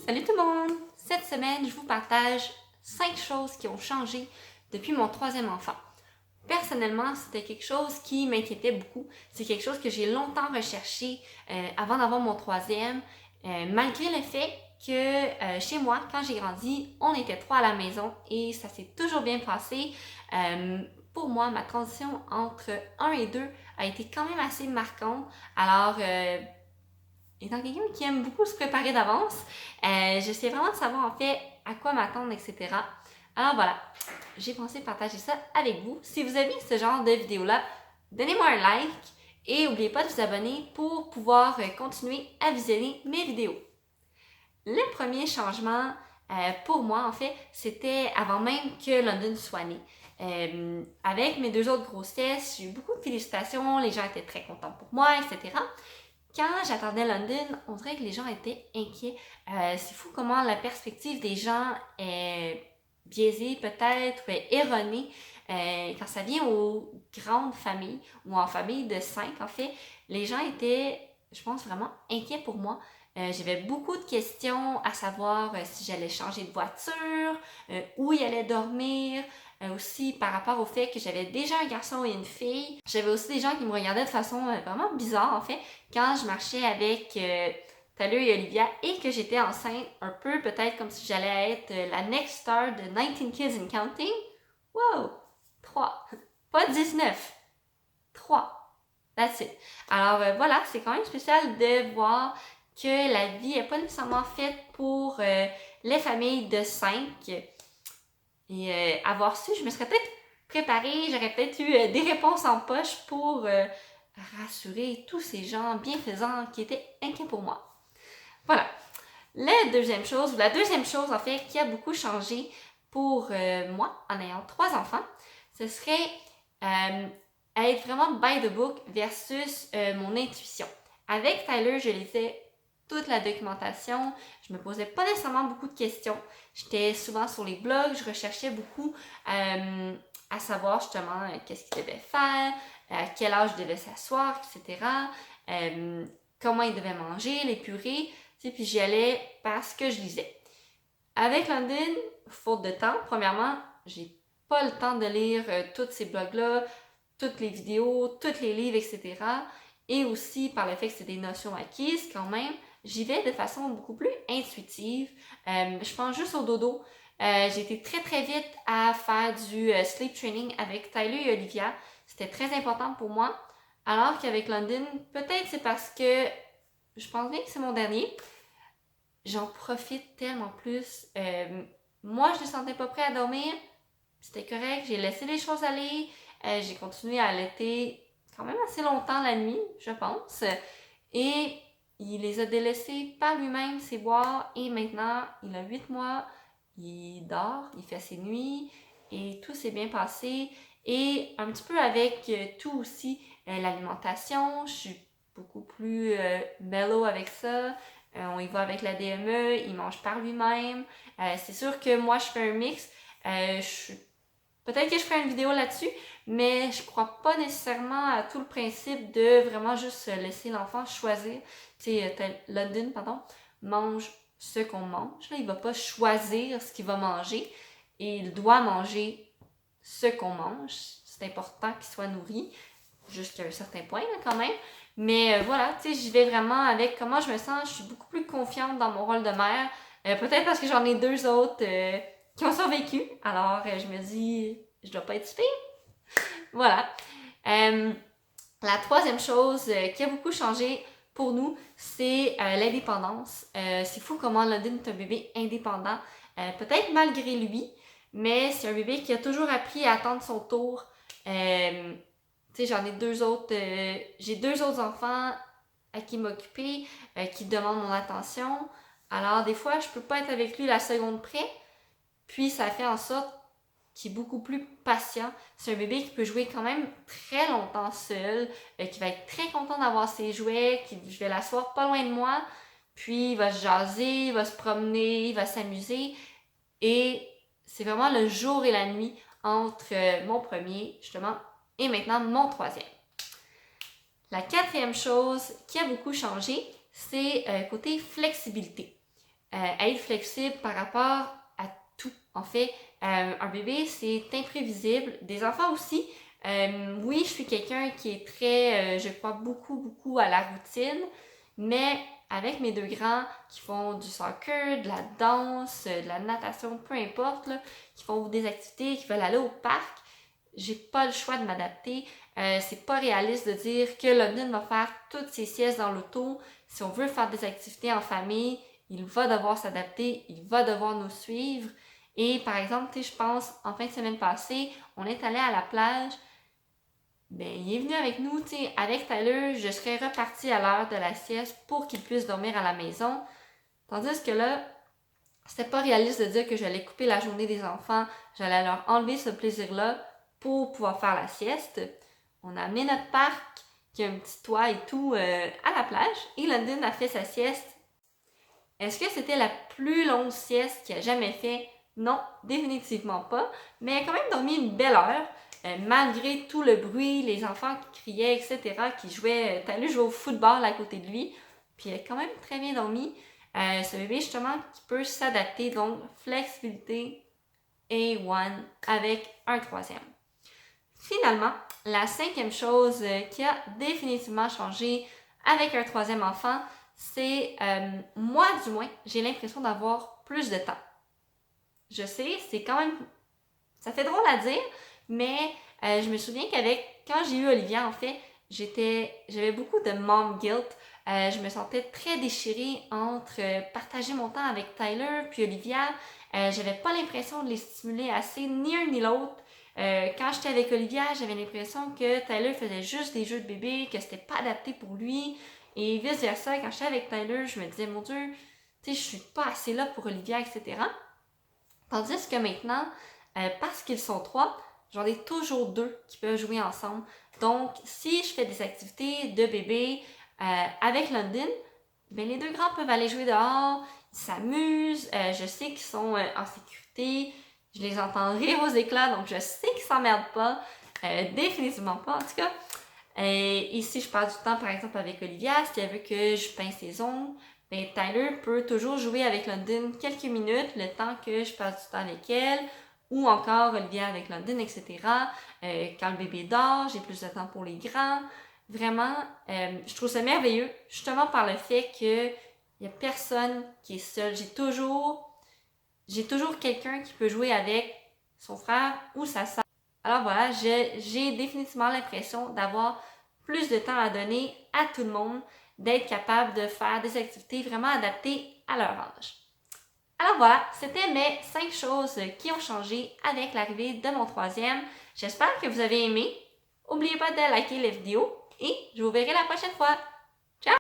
Salut tout le monde! Cette semaine, je vous partage 5 choses qui ont changé depuis mon troisième enfant. Personnellement, c'était quelque chose qui m'inquiétait beaucoup. C'est quelque chose que j'ai longtemps recherché avant d'avoir mon troisième, malgré le fait que chez moi, quand j'ai grandi, on était 3 à la maison et ça s'est toujours bien passé. Pour moi, ma transition entre 1 et 2 a été quand même assez marquante. Alors, étant quelqu'un qui aime beaucoup se préparer d'avance, j'essaie vraiment de savoir en fait à quoi m'attendre, etc. Alors voilà, j'ai pensé partager ça avec vous. Si vous avez ce genre de vidéo-là, donnez-moi un like et n'oubliez pas de vous abonner pour pouvoir continuer à visionner mes vidéos. Le premier changement pour moi, en fait, c'était avant même que London soit né. Avec mes 2 autres grossesses, j'ai eu beaucoup de félicitations, les gens étaient très contents pour moi, etc. Quand j'attendais London, on dirait que les gens étaient inquiets. C'est fou comment la perspective des gens est biaisée peut-être, ou est erronée. Quand ça vient aux grandes familles, ou en famille de 5 en fait, les gens étaient, je pense, vraiment inquiets pour moi. J'avais beaucoup de questions à savoir si j'allais changer de voiture, où il allait dormir, aussi par rapport au fait que j'avais déjà un garçon et une fille. J'avais aussi des gens qui me regardaient de façon vraiment bizarre en fait quand je marchais avec Tyler et Olivia et que j'étais enceinte, un peu peut-être comme si j'allais être la next star de 19 Kids and Counting. Wow! 3. Pas 19. 3. That's it. Alors voilà, c'est quand même spécial de voir que la vie n'est pas nécessairement faite pour les familles de 5. Et avoir su, je me serais peut-être préparée, j'aurais peut-être eu des réponses en poche pour rassurer tous ces gens bienfaisants qui étaient inquiets pour moi. Voilà. La deuxième chose en fait, qui a beaucoup changé pour moi en ayant 3 enfants, ce serait être vraiment by the book versus mon intuition. Avec Tyler, je lisais toute la documentation, je me posais pas nécessairement beaucoup de questions. J'étais souvent sur les blogs, je recherchais beaucoup à savoir justement qu'est-ce qu'il devait faire, à quel âge il devait s'asseoir, etc. Comment il devait manger, les purées, puis j'y allais parce que je lisais. Avec London, faute de temps, premièrement, j'ai pas le temps de lire tous ces blogs-là, toutes les vidéos, tous les livres, etc. Et aussi par le fait que c'est des notions acquises quand même, j'y vais de façon beaucoup plus intuitive. Je pense juste au dodo. J'ai été très très vite à faire du sleep training avec Tyler et Olivia. C'était très important pour moi. Alors qu'avec London, peut-être c'est parce que je pense bien que c'est mon dernier. J'en profite tellement plus. Moi, je ne me sentais pas prêt à dormir. C'était correct. J'ai laissé les choses aller. J'ai continué à allaiter quand même assez longtemps la nuit, je pense. Et il les a délaissés par lui-même, ses boires. Et maintenant, il a 8 mois. Il dort, il fait ses nuits. Et tout s'est bien passé. Et un petit peu avec tout aussi, l'alimentation. Je suis beaucoup plus mellow avec ça. On y va avec la DME, il mange par lui-même. C'est sûr que moi, je fais un mix. Peut-être que je ferai une vidéo là-dessus, mais je crois pas nécessairement à tout le principe de vraiment juste laisser l'enfant choisir. Tu sais, London, mange ce qu'on mange. Là, il va pas choisir ce qu'il va manger et il doit manger ce qu'on mange. C'est important qu'il soit nourri jusqu'à un certain point là, quand même. Mais voilà, tu sais, j'y vais vraiment avec comment je me sens. Je suis beaucoup plus confiante dans mon rôle de mère. Peut-être parce que j'en ai 2 autres qui ont survécu. Alors, je me dis, je dois pas être si pire. Voilà. La troisième chose qui a beaucoup changé pour nous, c'est l'indépendance. C'est fou comment London est un bébé indépendant. Peut-être malgré lui, mais c'est un bébé qui a toujours appris à attendre son tour. Tu sais, j'en ai 2 autres. J'ai 2 autres enfants à qui m'occuper, qui demandent mon attention. Alors, des fois, je peux pas être avec lui la seconde près. Puis, ça fait en sorte qu'il est beaucoup plus patient. C'est un bébé qui peut jouer quand même très longtemps seul, qui va être très content d'avoir ses jouets, je vais l'asseoir pas loin de moi. Puis, il va se jaser, il va se promener, il va s'amuser. Et c'est vraiment le jour et la nuit entre mon premier, justement, et maintenant mon troisième. La quatrième chose qui a beaucoup changé, c'est côté flexibilité. être flexible par rapport à tout. En fait, un bébé, c'est imprévisible. Des enfants aussi. Oui, je suis quelqu'un qui est très, je crois beaucoup à la routine, mais avec mes deux grands qui font du soccer, de la danse, de la natation, peu importe, là, qui font des activités, qui veulent aller au parc, j'ai pas le choix de m'adapter. C'est pas réaliste de dire que London va faire toutes ses siestes dans l'auto. Si on veut faire des activités en famille, il va devoir s'adapter, il va devoir nous suivre. Et par exemple, tu sais, je pense, en fin de semaine passée, on est allé à la plage. Ben, il est venu avec nous, tu sais, avec Tyler, je serais repartie à l'heure de la sieste pour qu'il puisse dormir à la maison. Tandis que là, c'était pas réaliste de dire que j'allais couper la journée des enfants, j'allais leur enlever ce plaisir-là pour pouvoir faire la sieste. On a amené notre parc, qui a un petit toit et tout, à la plage, et London a fait sa sieste. Est-ce que c'était la plus longue sieste qu'il a jamais fait? Non, définitivement pas, mais il a quand même dormi une belle heure. Malgré tout le bruit, les enfants qui criaient, etc., qui jouaient, Tyler jouait au football à côté de lui, puis il a quand même très bien dormi. Ce bébé, justement, qui peut s'adapter, donc flexibilité A1 avec un troisième. Finalement, la cinquième chose qui a définitivement changé avec un troisième enfant, c'est, moi du moins, j'ai l'impression d'avoir plus de temps. Je sais, c'est quand même, ça fait drôle à dire, mais je me souviens quand j'ai eu Olivia, en fait, j'avais beaucoup de mom guilt. Je me sentais très déchirée entre partager mon temps avec Tyler puis Olivia. J'avais pas l'impression de les stimuler assez, ni un ni l'autre. Quand j'étais avec Olivia, j'avais l'impression que Tyler faisait juste des jeux de bébé, que c'était pas adapté pour lui. Et vice versa, quand j'étais avec Tyler, je me disais, mon Dieu, tu sais, je suis pas assez là pour Olivia, etc. Tandis que maintenant, parce qu'ils sont trois, j'en ai toujours deux qui peuvent jouer ensemble. Donc, si je fais des activités de bébé avec London, ben les deux grands peuvent aller jouer dehors, ils s'amusent, je sais qu'ils sont en sécurité, je les entends rire aux éclats, donc je sais qu'ils s'emmerdent pas, définitivement pas en tout cas. Ici, je passe du temps par exemple avec Olivia, si elle veut que je pince ses ongles, ben Tyler peut toujours jouer avec London quelques minutes, le temps que je passe du temps avec elle, ou encore Olivia avec London, etc. Quand le bébé dort, j'ai plus de temps pour les grands. Vraiment, je trouve ça merveilleux, justement par le fait que il y a personne qui est seul. J'ai toujours quelqu'un qui peut jouer avec son frère ou sa sœur. Alors voilà, j'ai définitivement l'impression d'avoir plus de temps à donner à tout le monde, d'être capable de faire des activités vraiment adaptées à leur âge. Alors voilà, c'était mes 5 choses qui ont changé avec l'arrivée de mon troisième. J'espère que vous avez aimé. N'oubliez pas de liker la vidéo et je vous verrai la prochaine fois.